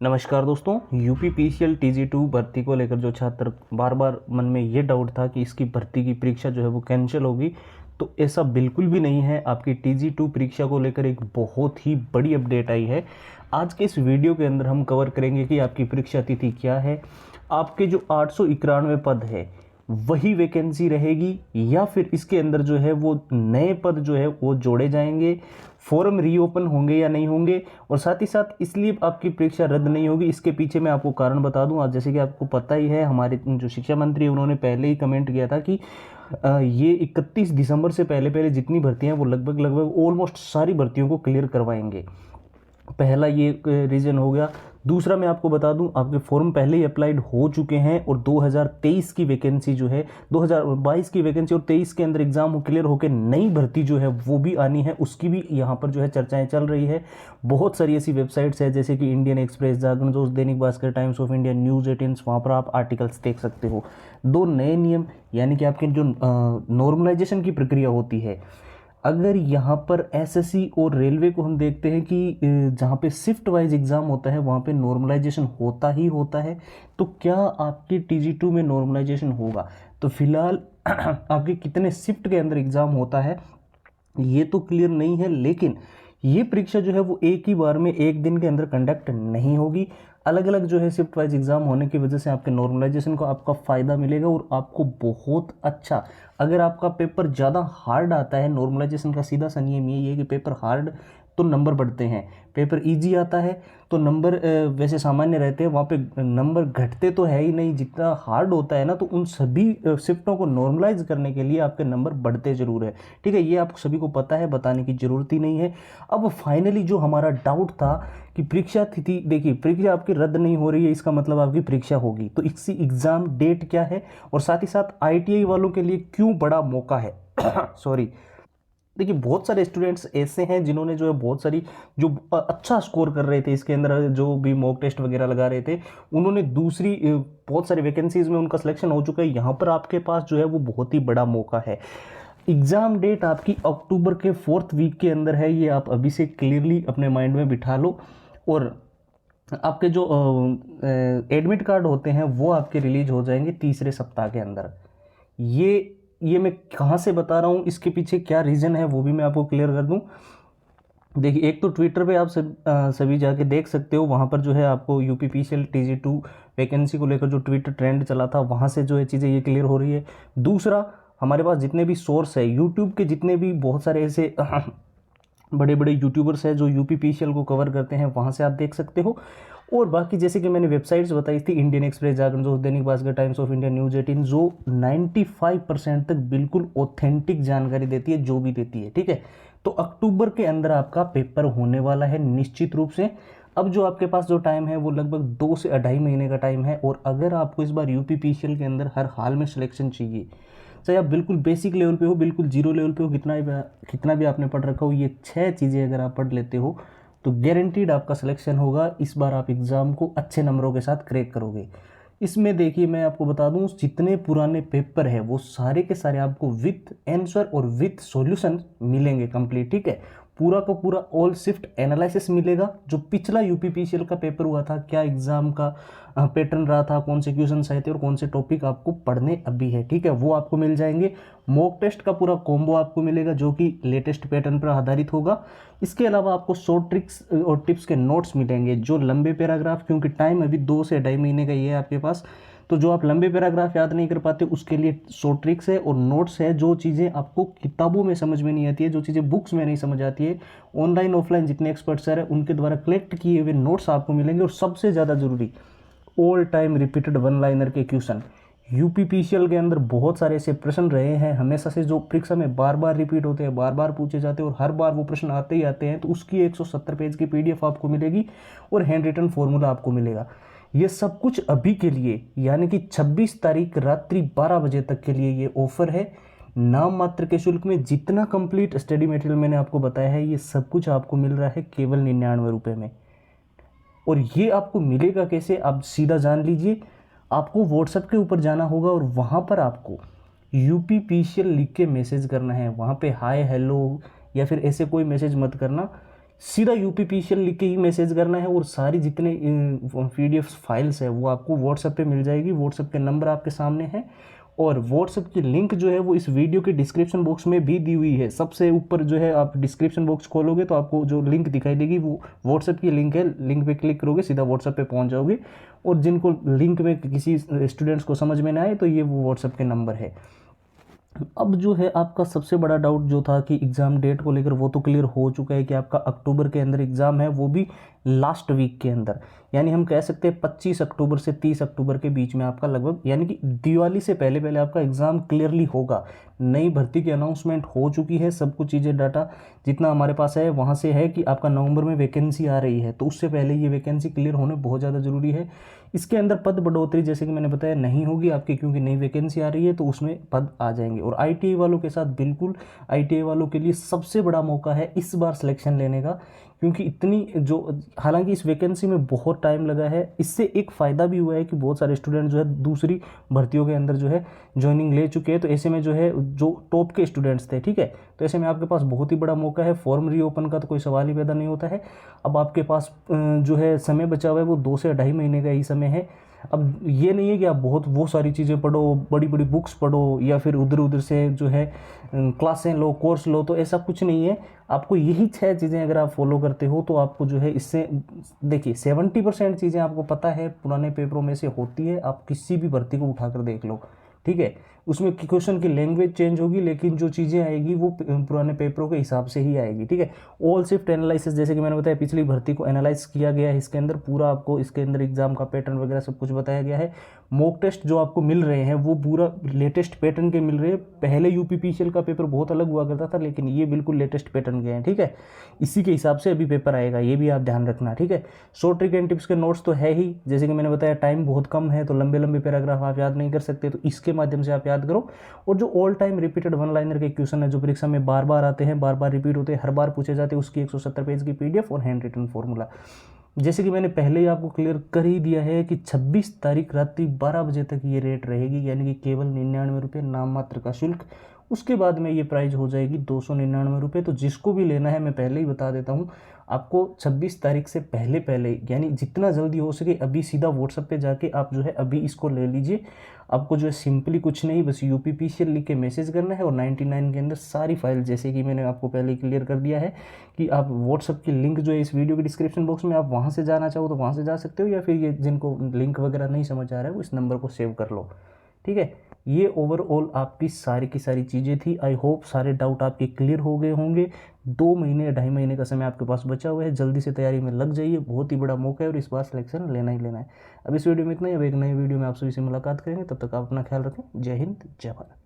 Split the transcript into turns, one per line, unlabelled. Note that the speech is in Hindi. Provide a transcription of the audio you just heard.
नमस्कार दोस्तों। यूपीपीसीएल TG2 भर्ती को लेकर जो छात्र बार बार मन में ये डाउट था कि इसकी भर्ती की परीक्षा जो है वो कैंसिल होगी, तो ऐसा बिल्कुल भी नहीं है। आपकी TG2 परीक्षा को लेकर एक बहुत ही बड़ी अपडेट आई है। आज के इस वीडियो के अंदर हम कवर करेंगे कि आपकी परीक्षा तिथि क्या है, आपके जो 891 पद है वही वैकेंसी रहेगी या फिर इसके अंदर जो है वो नए पद जो है वो जोड़े जाएंगे, फॉर्म रीओपन होंगे या नहीं होंगे, और साथ ही साथ इसलिए आपकी परीक्षा रद्द नहीं होगी, इसके पीछे मैं आपको कारण बता दूं। आज जैसे कि आपको पता ही है, हमारे जो शिक्षा मंत्री है उन्होंने पहले ही कमेंट किया था कि ये 31 दिसंबर से पहले पहले जितनी भर्तियां वो लगभग ऑलमोस्ट सारी भर्तियों को क्लियर करवाएंगे। पहला ये रीज़न हो गया। दूसरा मैं आपको बता दूं, आपके फॉर्म पहले ही अप्लाइड हो चुके हैं और 2023 की वैकेंसी जो है 2022 की वैकेंसी और 23 के अंदर एग्जाम क्लियर होकर नई भर्ती जो है वो भी आनी है, उसकी भी यहाँ पर जो है चर्चाएं चल रही है। बहुत सारी ऐसी वेबसाइट्स है जैसे कि इंडियन एक्सप्रेस, जागरण जोश, Dainik Bhaskar, times of India, news 18, वहाँ पर आप आर्टिकल्स देख सकते हो। दो नए नियम यानी कि आपके जो नॉर्मलाइजेशन की प्रक्रिया होती है, अगर यहाँ पर एसएससी और रेलवे को हम देखते हैं कि जहाँ पे शिफ्ट वाइज एग्ज़ाम होता है वहाँ पे नॉर्मलाइजेशन होता ही होता है, तो क्या आपकी TG2 में नॉर्मलाइजेशन होगा? तो फिलहाल आपके कितने शिफ्ट के अंदर एग्ज़ाम होता है ये तो क्लियर नहीं है, लेकिन ये परीक्षा जो है वो एक ही बार में एक दिन के अंदर कंडक्ट नहीं होगी। अलग अलग जो है शिफ्ट वाइज एग्जाम होने की वजह से आपके नॉर्मलाइजेशन को आपका फ़ायदा मिलेगा और आपको बहुत अच्छा, अगर आपका पेपर ज़्यादा हार्ड आता है, नॉर्मलाइजेशन का सीधा सा नियम यही है कि पेपर हार्ड तो नंबर बढ़ते हैं, पेपर इजी आता है तो नंबर वैसे सामान्य रहते हैं, वहाँ पे नंबर घटते तो है ही नहीं। जितना हार्ड होता है ना, तो उन सभी शिफ्टों को नॉर्मलाइज करने के लिए आपके नंबर बढ़ते ज़रूर है। ठीक है, ये आप सभी को पता है, बताने की ज़रूरत ही नहीं है। अब फाइनली जो हमारा डाउट था कि परीक्षा तिथि, देखिए परीक्षा आपकी रद्द नहीं हो रही है, इसका मतलब आपकी परीक्षा होगी, तो इसकी एग्ज़ाम डेट क्या है और साथ ही साथ ITI वालों के लिए क्यों बड़ा मौका है। सॉरी, देखिए बहुत सारे स्टूडेंट्स ऐसे हैं जिन्होंने जो है बहुत सारी जो अच्छा स्कोर कर रहे थे इसके अंदर, जो भी मॉक टेस्ट वगैरह लगा रहे थे, उन्होंने दूसरी बहुत सारी वैकेंसीज में उनका सिलेक्शन हो चुका है। यहाँ पर आपके पास जो है वो बहुत ही बड़ा मौका है। एग्ज़ाम डेट आपकी अक्टूबर के 4th वीक के अंदर है, ये आप अभी से क्लियरली अपने माइंड में बिठा लो। और आपके जो एडमिट कार्ड होते हैं वो आपके रिलीज हो जाएंगे तीसरे सप्ताह के अंदर। ये मैं कहाँ से बता रहा हूँ, इसके पीछे क्या रीज़न है वो भी मैं आपको क्लियर कर दूँ। देखिए, एक तो ट्विटर पे आप सभी जाके देख सकते हो, वहाँ पर जो है आपको यूपीपीसीएल TG2 वैकेंसी को लेकर जो ट्विटर ट्रेंड चला था वहाँ से जो है चीज़ें ये क्लियर हो रही है। दूसरा, हमारे पास जितने भी सोर्स है यूट्यूब के, जितने भी बहुत सारे ऐसे बड़े बड़े यूट्यूबर्स हैं जो यूपीपीसीएल को कवर करते हैं, वहाँ से आप देख सकते हो। और बाकी जैसे कि मैंने वेबसाइट्स बताई थी, इंडियन एक्सप्रेस, जागरण जोश, Dainik Bhaskar, times of India, news 18, जो 95% तक बिल्कुल ऑथेंटिक जानकारी देती है, जो भी देती है। ठीक है, तो अक्टूबर के अंदर आपका पेपर होने वाला है निश्चित रूप से। अब जो आपके पास जो टाइम है वो लगभग 2 से 2.5 महीने का टाइम है, और अगर आपको इस बार यूपीपीसीएल के अंदर हर हाल में सिलेक्शन चाहिए, चाहे आप बिल्कुल बेसिक लेवल पे हो, बिल्कुल जीरो लेवल पे हो, कितना भी आपने पढ़ रखा हो, ये 6 चीज़ें अगर आप पढ़ लेते हो तो गारंटीड आपका सिलेक्शन होगा। इस बार आप एग्ज़ाम को अच्छे नंबरों के साथ क्रैक करोगे। इसमें देखिए, मैं आपको बता दूं, जितने पुराने पेपर है वो सारे के सारे आपको विथ आंसर और विथ सॉल्यूशन मिलेंगे कंप्लीट। ठीक है, पूरा का पूरा ऑल शिफ्ट एनालिसिस मिलेगा। जो पिछला यूपीपीसीएल का पेपर हुआ था, क्या एग्जाम का पैटर्न रहा था, कौन से क्वेश्चन आए थे और कौन से टॉपिक आपको पढ़ने अभी है, ठीक है, वो आपको मिल जाएंगे। मॉक टेस्ट का पूरा कॉम्बो आपको मिलेगा जो कि लेटेस्ट पैटर्न पर आधारित होगा। इसके अलावा आपको शॉर्ट ट्रिक्स और टिप्स के नोट्स मिलेंगे, जो लंबे पैराग्राफ, क्योंकि टाइम अभी 2 से 2.5 महीने का ही है आपके पास, तो जो आप लंबे पैराग्राफ याद नहीं कर पाते उसके लिए शॉर्ट ट्रिक्स है और नोट्स है। जो चीज़ें आपको किताबों में समझ में नहीं आती है, जो चीज़ें बुक्स में नहीं समझ आती है, ऑनलाइन ऑफलाइन जितने एक्सपर्ट्स हैं उनके द्वारा कलेक्ट किए हुए नोट्स आपको मिलेंगे। और सबसे ज़्यादा जरूरी, all time repeated one liner के क्वेश्चन। यूपीपीसीएल के अंदर बहुत सारे ऐसे प्रश्न रहे हैं हमेशा से, जो परीक्षा में बार बार रिपीट होते हैं, बार बार पूछे जाते हैं और हर बार वो प्रश्न आते ही आते हैं। तो उसकी 170 पेज की PDF आपको मिलेगी और हैंड रिटन फॉर्मूला आपको मिलेगा। ये सब कुछ अभी के लिए, यानी कि 26 तारीख रात्रि 12 बजे तक के लिए ये ऑफर है। नाम मात्र के शुल्क में जितना कंप्लीट स्टडी मटेरियल मैंने आपको बताया है, ये सब कुछ आपको मिल रहा है केवल 99 रुपये में। और ये आपको मिलेगा कैसे, आप सीधा जान लीजिए। आपको व्हाट्सएप के ऊपर जाना होगा और वहाँ पर आपको यूपीपीसीएल लिख के मैसेज करना है। वहाँ पे हाय हेलो या फिर ऐसे कोई मैसेज मत करना, सीधा यूपीपीसीएल लिख के ही मैसेज करना है और सारी जितने PDF फाइल्स है वो आपको व्हाट्सएप पे मिल जाएगी। व्हाट्सएप के नंबर आपके सामने है और व्हाट्सएप की लिंक जो है वो इस वीडियो के डिस्क्रिप्शन बॉक्स में भी दी हुई है। सबसे ऊपर जो है आप डिस्क्रिप्शन बॉक्स खोलोगे तो आपको जो लिंक दिखाई देगी वो व्हाट्सएप की लिंक है। लिंक पे क्लिक करोगे सीधा व्हाट्सएप पे पहुंच जाओगे। और जिनको लिंक में किसी स्टूडेंट्स को समझ में ना आए तो ये वो व्हाट्सएप के नंबर है। अब जो है आपका सबसे बड़ा डाउट जो था कि एग्ज़ाम डेट को लेकर, वो तो क्लियर हो चुका है कि आपका अक्टूबर के अंदर एग्ज़ाम है, वो भी लास्ट वीक के अंदर। यानी हम कह सकते हैं 25 अक्टूबर से 30 अक्टूबर के बीच में आपका लगभग, यानी कि दिवाली से पहले पहले आपका एग्ज़ाम क्लियरली होगा। नई भर्ती की अनाउंसमेंट हो चुकी है, सब कुछ चीज़ें डाटा जितना हमारे पास है वहाँ से है कि आपका नवंबर में वैकेंसी आ रही है, तो उससे पहले ये वैकेंसी क्लियर होने बहुत ज़्यादा ज़रूरी है। इसके अंदर पद बढ़ोतरी जैसे कि मैंने बताया नहीं होगी आपकी, क्योंकि नई वैकेंसी आ रही है तो उसमें पद आ जाएंगे। और ITI वालों के साथ बिल्कुल, ITI वालों के लिए सबसे बड़ा मौका है इस बार सिलेक्शन लेने का, क्योंकि इतनी जो, हालांकि इस वैकेंसी में बहुत टाइम लगा है। इससे एक फ़ायदा भी हुआ है कि बहुत सारे स्टूडेंट जो है दूसरी भर्तियों के अंदर जो है ज्वाइनिंग ले चुके हैं, तो ऐसे में जो है जो टॉप के स्टूडेंट्स थे, ठीक है, तो ऐसे में आपके पास बहुत ही बड़ा मौका है। फॉर्म रीओपन का तो कोई सवाल ही पैदा नहीं होता है। अब आपके पास जो है समय बचा हुआ है वो 2 से 2.5 महीने का ही समय है। अब ये नहीं है कि आप बहुत वो सारी चीज़ें पढ़ो, बड़ी बड़ी बुक्स पढ़ो या फिर उधर उधर से जो है क्लासें लो, कोर्स लो, तो ऐसा कुछ नहीं है। आपको यही 6 चीज़ें अगर आप फॉलो करते हो तो आपको जो है इससे, देखिए 70% चीज़ें आपको पता है, पुराने पेपरों में से होती है। आप किसी भी भर्ती को उठाकर देख लो, ठीक है, उसमें क्वेश्चन की लैंग्वेज चेंज होगी लेकिन जो चीज़ें आएगी वो पुराने पेपरों के हिसाब से ही आएगी, ठीक है। ऑल शिफ्ट एनालिसिस, जैसे कि मैंने बताया, पिछली भर्ती को एनालाइज किया गया है इसके अंदर, पूरा आपको इसके अंदर एग्जाम का पैटर्न वगैरह सब कुछ बताया गया है। मॉक टेस्ट जो आपको मिल रहे हैं वो पूरा लेटेस्ट पैटर्न के मिल रहे हैं। पहले यूपीपीसीएल का पेपर बहुत अलग हुआ करता था, लेकिन ये बिल्कुल लेटेस्ट पैटर्न के हैं, ठीक है। इसी के हिसाब से अभी पेपर आएगा, ये भी आप ध्यान रखना, ठीक है। शॉर्ट ट्रिक एंड टिप्स के नोट्स तो है ही, जैसे कि मैंने बताया टाइम बहुत कम है तो लंबे लंबे पैराग्राफ आप याद नहीं कर सकते, तो इसके माध्यम से आप याद करो। और जो all time repeated one liner के क्वेश्चन है जो परीक्षा में बार बार आते हैं, बार बार रिपीट होते हैं, हर बार पूछे जाते हैं, उसकी 170 पेज की PDF और हैंड रिटन फॉर्मूला, जैसे कि मैंने पहले ही आपको क्लियर कर ही दिया है कि 26 तारीख रात्रि 12 बजे तक ये रेट रहेगी, यानी कि केवल 99 रुपये नाम मात्र का शुल्क। उसके बाद में ये प्राइस हो जाएगी 299 रुपये। तो जिसको भी लेना है मैं पहले ही बता देता हूँ, आपको 26 तारीख से पहले पहले, यानी जितना जल्दी हो सके अभी सीधा व्हाट्सएप पे जाके आप जो है अभी इसको ले लीजिए। आपको जो है सिंपली कुछ नहीं, बस यूपीपीसीएल लिख के मैसेज करना है और 99 के अंदर सारी फाइल, जैसे कि मैंने आपको पहले क्लियर कर दिया है कि आप व्हाट्सएप की लिंक जो है इस वीडियो के डिस्क्रिप्शन बॉक्स में, आप वहाँ से जाना चाहो तो वहाँ से जा सकते हो, या फिर ये जिनको लिंक वगैरह नहीं समझ आ रहा है वो इस नंबर को सेव कर लो, ठीक है। ये ओवरऑल आपकी सारी की सारी चीज़ें थी। आई होप सारे डाउट आपके क्लियर हो गए होंगे। 2 महीने या 2.5 महीने का समय आपके पास बचा हुआ है, जल्दी से तैयारी में लग जाइए, बहुत ही बड़ा मौका है और इस बार सिलेक्शन लेना ही लेना है। अब इस वीडियो में इतना ही, अब एक नई वीडियो में आप सभी से मुलाकात करेंगे, तब तक आप अपना ख्याल रखें। जय हिंद, जय भारत।